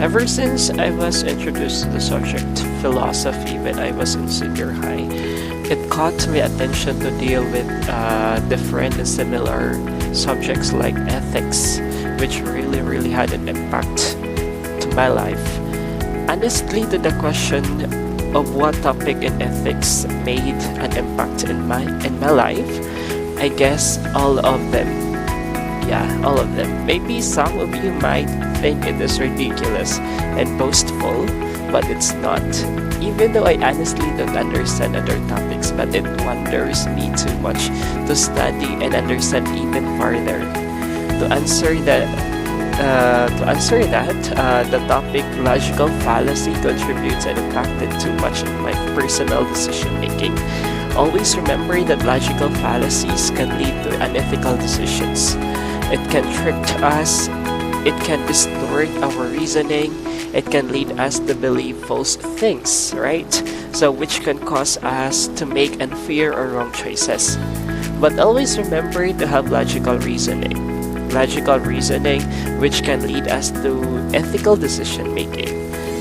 Ever since I was introduced to the subject philosophy when I was in senior high, it caught my attention to deal with different and similar subjects like ethics, which really had an impact to my life. Honestly, to the question of what topic in ethics made an impact in my life, I guess all of them. Yeah, all of them. Maybe some of you might think it is ridiculous and boastful, but it's not. Even though I honestly don't understand other topics, but it wonders me too much to study and understand even further. To answer that, the topic logical fallacy contributes and impacted too much in my personal decision making. Always remember that logical fallacies can lead to unethical decisions. It can trick us, it can distort our reasoning, it can lead us to believe false things, right? So, which can cause us to make unfair or wrong choices. But always remember to have logical reasoning. Logical reasoning, which can lead us to ethical decision making,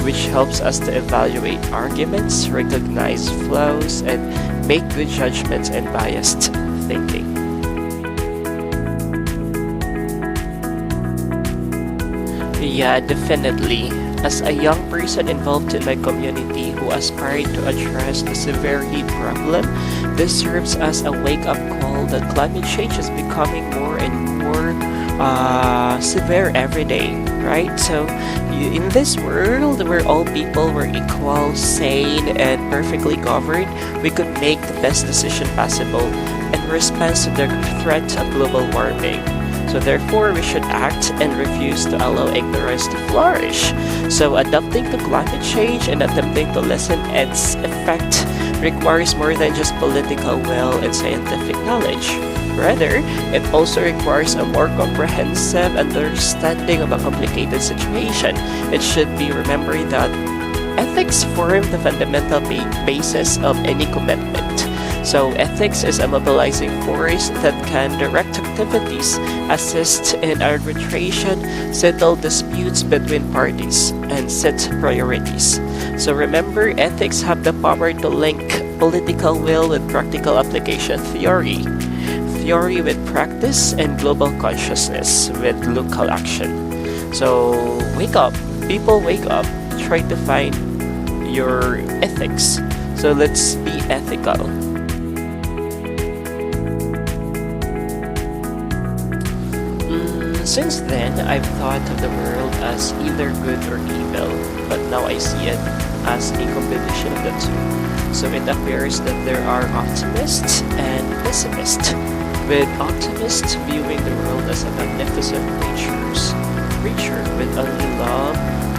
which helps us to evaluate arguments, recognize flaws, and make good judgments and biased thinking. Yeah, definitely. As a young person involved in my community who aspired to address the severe heat problem, this serves as a wake-up call that climate change is becoming more and more severe every day, right? So, in this world where all people were equal, sane, and perfectly governed, we could make the best decision possible in response to the threat of global warming. So therefore, we should act and refuse to allow ignorance to flourish. So adapting to climate change and attempting to lessen its effect requires more than just political will and scientific knowledge. Rather, it also requires a more comprehensive understanding of a complicated situation. It should be remembered that ethics form the fundamental basis of any commitment. So ethics is a mobilizing force that can direct activities, assist in arbitration, settle disputes between parties, and set priorities. So remember, ethics have the power to link political will with practical application theory, theory with practice, and global consciousness with local action. So wake up, people wake up, try to find your ethics. So let's be ethical. Since then, I've thought of the world as either good or evil, but now I see it as a combination of the two. So it appears that there are optimists and pessimists, with optimists viewing the world as a magnificent creature with only love,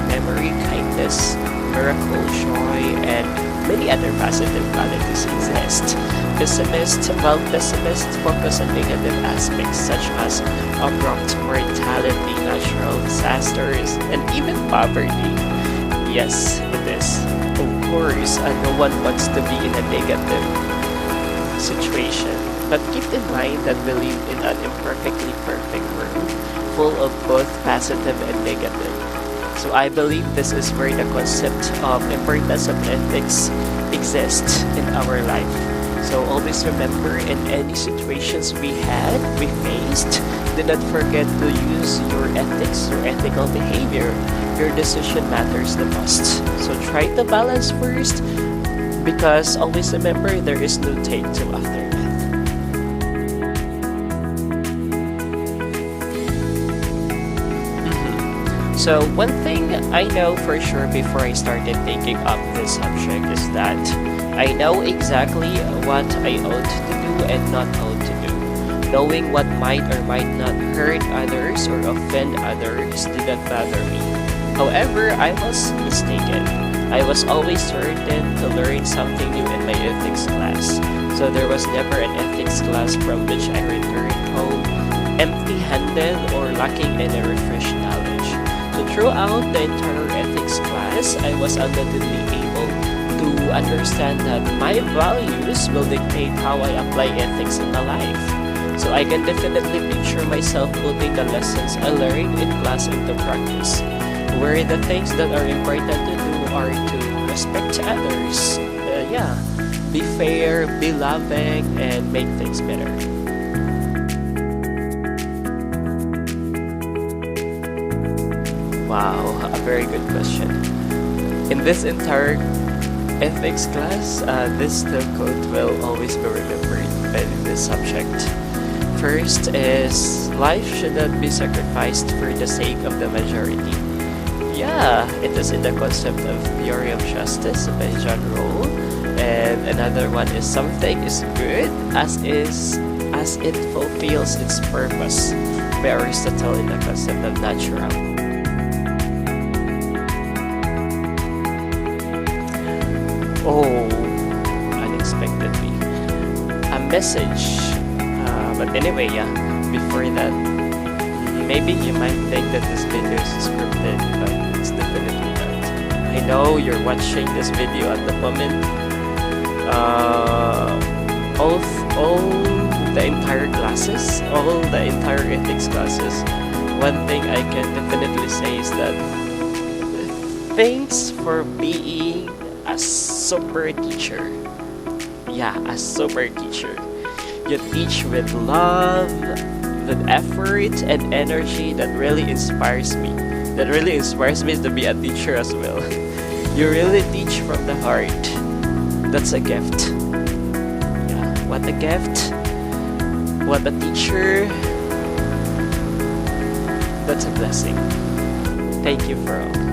memory, kindness, miracle, joy, and many other positive qualities exist. Pessimists focus on negative aspects such as abrupt mortality, natural disasters, and even poverty. Yes, it is. Of course, no one wants to be in a negative situation. But keep in mind that we live in an imperfectly perfect world, full of both positive and negative. So I believe this is where the concept of importance of ethics exists in our life. So always remember, in any situations we faced, do not forget to use your ethics, your ethical behavior. Your decision matters the most. So try to balance first, because always remember there is no take to aftermath. So one thing I know for sure before I started taking up this subject is that I know exactly what I ought to do and not ought to do. Knowing what might or might not hurt others or offend others did not bother me. However, I was mistaken. I was always certain to learn something new in my ethics class. So there was never an ethics class from which I returned home empty-handed or lacking any refreshed knowledge. So throughout the entire ethics class, I was undoubtedly able to understand that my values will dictate how I apply ethics in my life. So I can definitely picture myself putting the lessons I learned in class into practice. where the things that are important to do are to respect others, yeah, be fair, be loving, and make things better. Wow, a very good question. In this entire ethics class, this still quote will always be remembered by this subject. First is life should not be sacrificed for the sake of the majority. Yeah, it is in the concept of theory of justice by John Rawls. And another one is something is good as it fulfills its purpose by Aristotle in the concept of natural. Oh, unexpectedly. A message. But anyway, yeah, before that, maybe you might think that this video is scripted, but it's definitely not. I know you're watching this video at the moment. All the entire classes, all the entire ethics classes, one thing I can definitely say is that thanks for being a super teacher. Yeah, a super teacher. You teach with love, with effort and energy that really inspires me. That really inspires me to be a teacher as well. You really teach from the heart. That's a gift. Yeah, what a gift. What a teacher. That's a blessing. Thank you for all.